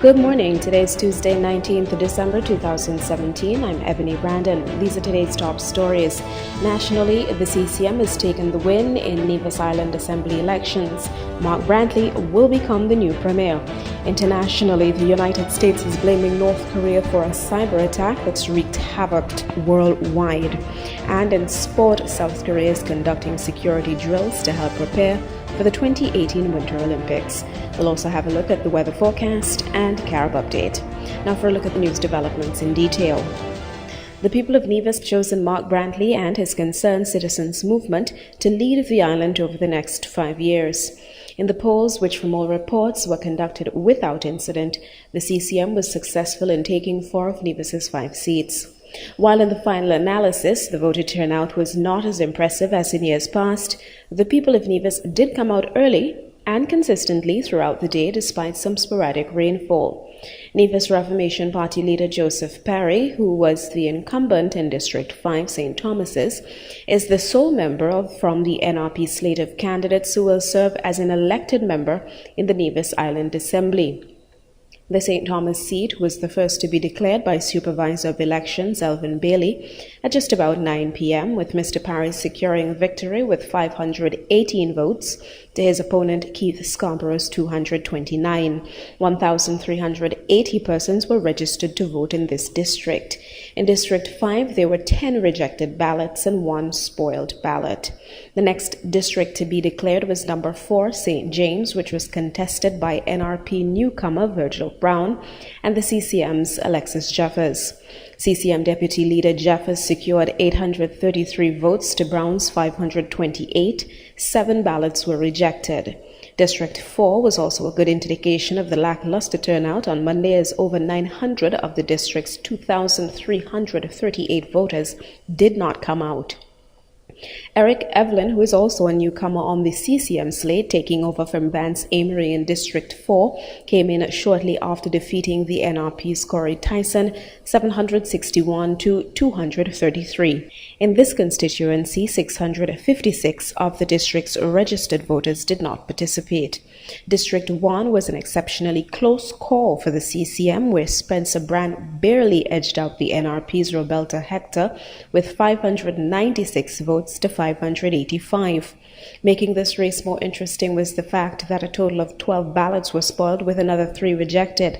Good morning. Today is Tuesday, 19th December 2017. I'm Ebony Brandon. These are today's top stories. Nationally, the CCM has taken the win in Nevis Island Assembly elections. Mark Brantley will become the new premier. Internationally, the United States is blaming North Korea for a cyber attack that's wreaked havoc worldwide. And in sport, South Korea is conducting security drills to help prepare for the 2018 Winter Olympics. We'll also have a look at the weather forecast and Carib update. Now for a look at the news developments in detail. The people of Nevis have chosen Mark Brantley and his Concerned Citizens movement to lead the island over the next 5 years. In the polls, which from all reports were conducted without incident, the CCM was successful in taking 4 of Nevis's 5 seats. While in the final analysis, the voter turnout was not as impressive as in years past, the people of Nevis did come out early and consistently throughout the day despite some sporadic rainfall. Nevis Reformation Party leader Joseph Perry, who was the incumbent in District 5 St. Thomas's, is the sole member from the NRP slate of candidates who will serve as an elected member in the Nevis Island Assembly. The St. Thomas seat was the first to be declared by Supervisor of Elections Elvin Bailey at just about 9 p.m., with Mr. Parry securing victory with 518 votes to his opponent Keith Scarborough's 229. 1,380 persons were registered to vote in this district. In District 5, there were 10 rejected ballots and 1 spoiled ballot. The next district to be declared was number 4, St. James, which was contested by NRP newcomer Virgil Brown and the CCM's Alexis Jeffers. CCM Deputy Leader Jeffers secured 833 votes to Brown's 528. 7 ballots were rejected. District 4 was also a good indication of the lackluster turnout on Monday, as over 900 of the district's 2,338 voters did not come out. Eric Evelyn, who is also a newcomer on the CCM slate, taking over from Vance Amory in District 4, came in shortly after defeating the NRP's Corey Tyson 761 to 233. In this constituency, 656 of the district's registered voters did not participate. District 1 was an exceptionally close call for the CCM, where Spencer Brand barely edged out the NRP's Roberta Hector with 596 votes to 585. Making this race more interesting was the fact that a total of 12 ballots were spoiled, with another 3 rejected.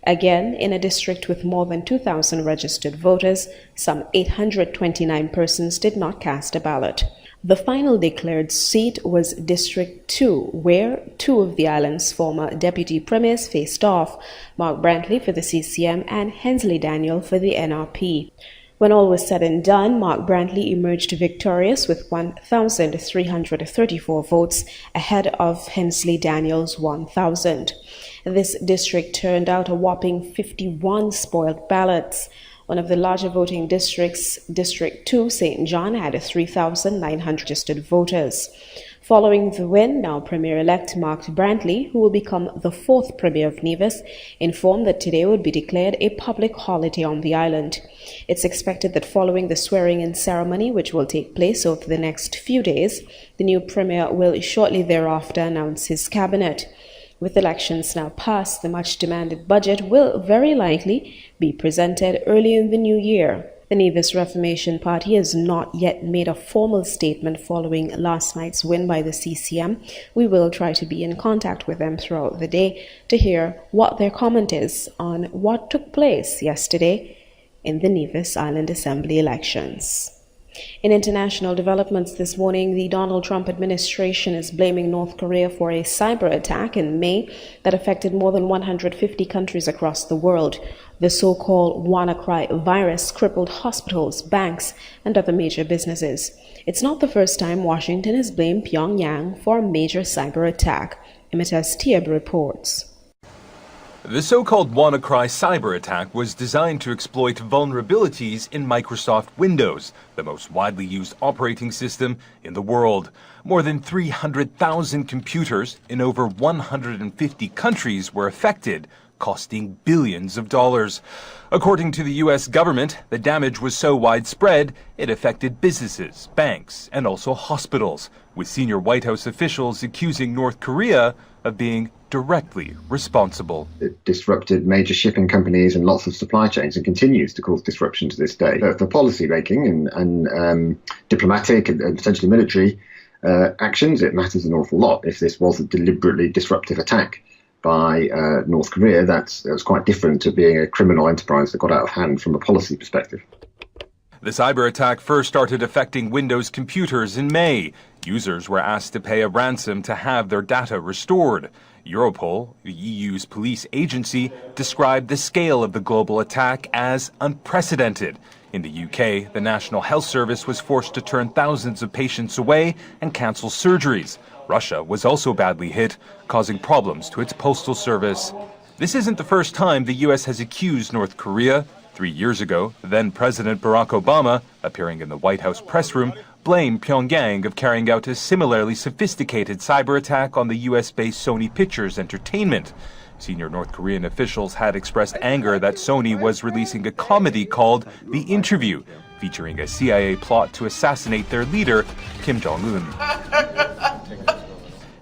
Again, in a district with more than 2,000 registered voters, some 829 persons did not cast a ballot. The final declared seat was District 2, where 2 of the island's former deputy premiers faced off, Mark Brantley for the CCM and Hensley Daniel for the NRP. When all was said and done, Mark Brantley emerged victorious with 1,334 votes ahead of Hensley Daniel's 1,000. This district turned out a whopping 51 spoiled ballots. One of the larger voting districts, District 2, St. John, had 3,900 registered voters. Following the win, now Premier-elect Mark Brantley, who will become the 4th Premier of Nevis, informed that today would be declared a public holiday on the island. It's expected that following the swearing-in ceremony, which will take place over the next few days, the new Premier will shortly thereafter announce his cabinet. With elections now passed, the much-demanded budget will very likely be presented early in the new year. The Nevis Reformation Party has not yet made a formal statement following last night's win by the CCM. We will try to be in contact with them throughout the day to hear what their comment is on what took place yesterday in the Nevis Island Assembly elections. In international developments this morning, the Donald Trump administration is blaming North Korea for a cyber attack in May that affected more than 150 countries across the world. The so-called WannaCry virus crippled hospitals, banks, and other major businesses. It's not the first time Washington has blamed Pyongyang for a major cyber attack. Imitas Tieb reports. The so-called WannaCry cyber attack was designed to exploit vulnerabilities in Microsoft Windows, the most widely used operating system in the world. More than 300,000 computers in over 150 countries were affected, costing billions of dollars. According to the U.S. government, the damage was so widespread it affected businesses, banks, and also hospitals, with senior White House officials accusing North Korea of being directly responsible. It disrupted major shipping companies and lots of supply chains and continues to cause disruption to this day. For policy making and diplomatic and potentially military actions, it matters an awful lot. If this was a deliberately disruptive attack by North Korea, that's quite different to being a criminal enterprise that got out of hand from a policy perspective. The cyber attack first started affecting Windows computers in May. Users were asked to pay a ransom to have their data restored. Europol, the EU's police agency, described the scale of the global attack as unprecedented. In the UK, the National Health Service was forced to turn thousands of patients away and cancel surgeries. Russia was also badly hit, causing problems to its postal service. This isn't the first time the U.S. has accused North Korea. 3 years ago, then-President Barack Obama, appearing in the White House press room, blamed Pyongyang of carrying out a similarly sophisticated cyber attack on the U.S.-based Sony Pictures Entertainment. Senior North Korean officials had expressed anger that Sony was releasing a comedy called The Interview, featuring a CIA plot to assassinate their leader, Kim Jong-un.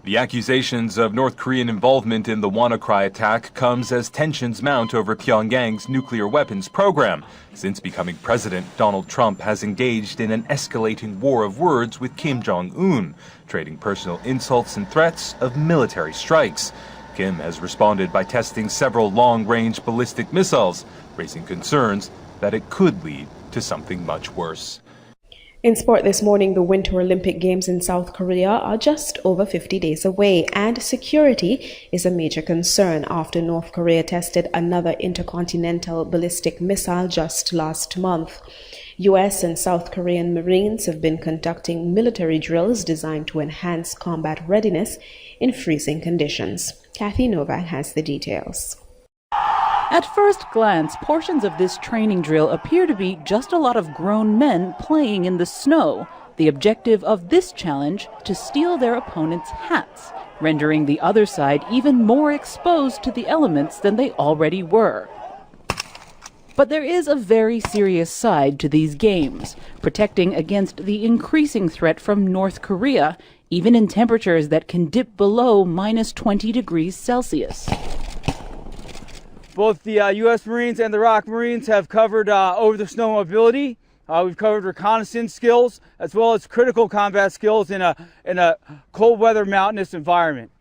The accusations of North Korean involvement in the WannaCry attack comes as tensions mount over Pyongyang's nuclear weapons program. Since becoming president, Donald Trump has engaged in an escalating war of words with Kim Jong-un, trading personal insults and threats of military strikes. Kim has responded by testing several long-range ballistic missiles, raising concerns that it could lead to something much worse. In sport this morning, the Winter Olympic Games in South Korea are just over 50 days away, and security is a major concern after North Korea tested another intercontinental ballistic missile just last month. U.S. and South Korean Marines have been conducting military drills designed to enhance combat readiness in freezing conditions. Kathy Novak has the details. At first glance, portions of this training drill appear to be just a lot of grown men playing in the snow. The objective of this challenge, to steal their opponent's hats, rendering the other side even more exposed to the elements than they already were. But there is a very serious side to these games, protecting against the increasing threat from North Korea, even in temperatures that can dip below minus 20 degrees Celsius. Both the U.S. Marines and the ROK Marines have covered over the snow mobility. We've covered reconnaissance skills as well as critical combat skills in a cold weather mountainous environment.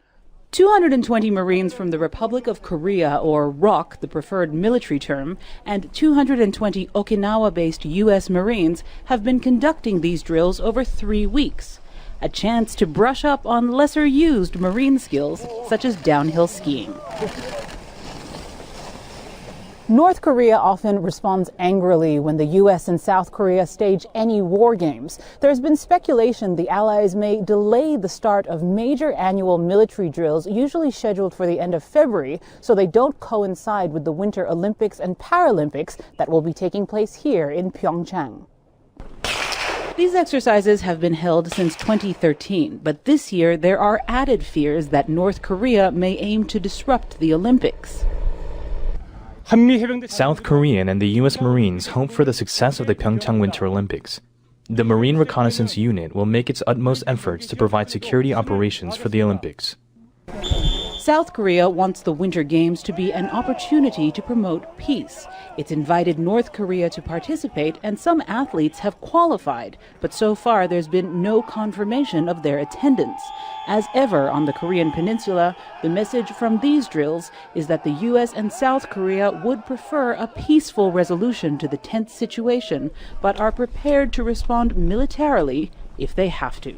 220 Marines from the Republic of Korea, or ROK, the preferred military term, and 220 Okinawa-based U.S. Marines have been conducting these drills over 3 weeks. A chance to brush up on lesser-used Marine skills, such as downhill skiing. North Korea often responds angrily when the U.S. and South Korea stage any war games. There's been speculation the allies may delay the start of major annual military drills, usually scheduled for the end of February, so they don't coincide with the Winter Olympics and Paralympics that will be taking place here in Pyeongchang. These exercises have been held since 2013, but this year there are added fears that North Korea may aim to disrupt the Olympics. South Korean and the U.S. Marines hope for the success of the Pyeongchang Winter Olympics. The Marine Reconnaissance Unit will make its utmost efforts to provide security operations for the Olympics. South Korea wants the Winter Games to be an opportunity to promote peace. It's invited North Korea to participate, and some athletes have qualified, but so far there's been no confirmation of their attendance. As ever on the Korean peninsula, the message from these drills is that the U.S. and South Korea would prefer a peaceful resolution to the tense situation, but are prepared to respond militarily if they have to.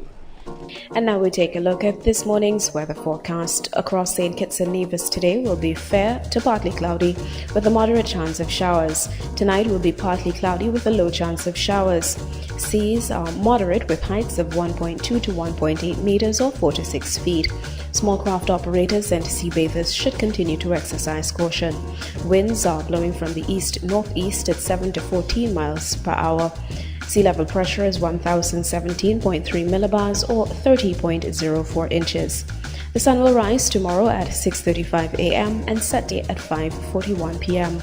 And now we take a look at this morning's weather forecast. Across St. Kitts and Nevis today will be fair to partly cloudy with a moderate chance of showers. Tonight will be partly cloudy with a low chance of showers. Seas are moderate with heights of 1.2 to 1.8 meters or 4 to 6 feet. Small craft operators and sea bathers should continue to exercise caution. Winds are blowing from the east-northeast at 7 to 14 miles per hour. Sea level pressure is 1017.3 millibars or 30.04 inches. The sun will rise tomorrow at 6:35 a.m. and set at 5:41 p.m.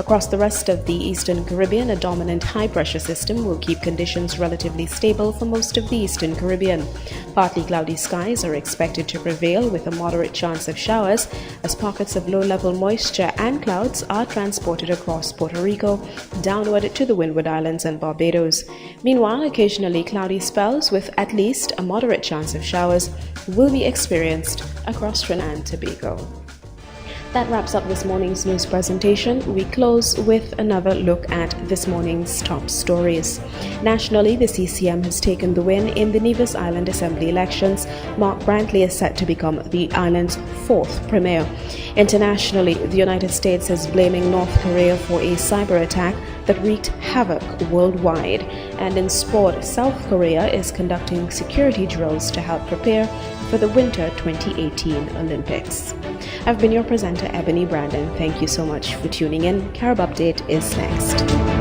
Across the rest of the Eastern Caribbean, a dominant high-pressure system will keep conditions relatively stable for most of the Eastern Caribbean. Partly cloudy skies are expected to prevail with a moderate chance of showers as pockets of low-level moisture and clouds are transported across Puerto Rico downward to the Windward Islands and Barbados. Meanwhile, occasionally cloudy spells with at least a moderate chance of showers will be experienced across Trinidad and Tobago. That wraps up this morning's news presentation. We close with another look at this morning's top stories. Nationally, the CCM has taken the win in the Nevis Island Assembly elections. Mark Brantley is set to become the island's fourth premier. Internationally, the United States is blaming North Korea for a cyber attack that wreaked havoc worldwide. And in sport, South Korea is conducting security drills to help prepare for the Winter 2018 Olympics. I've been your presenter, Ebony Brandon. Thank you so much for tuning in. Carib Update is next.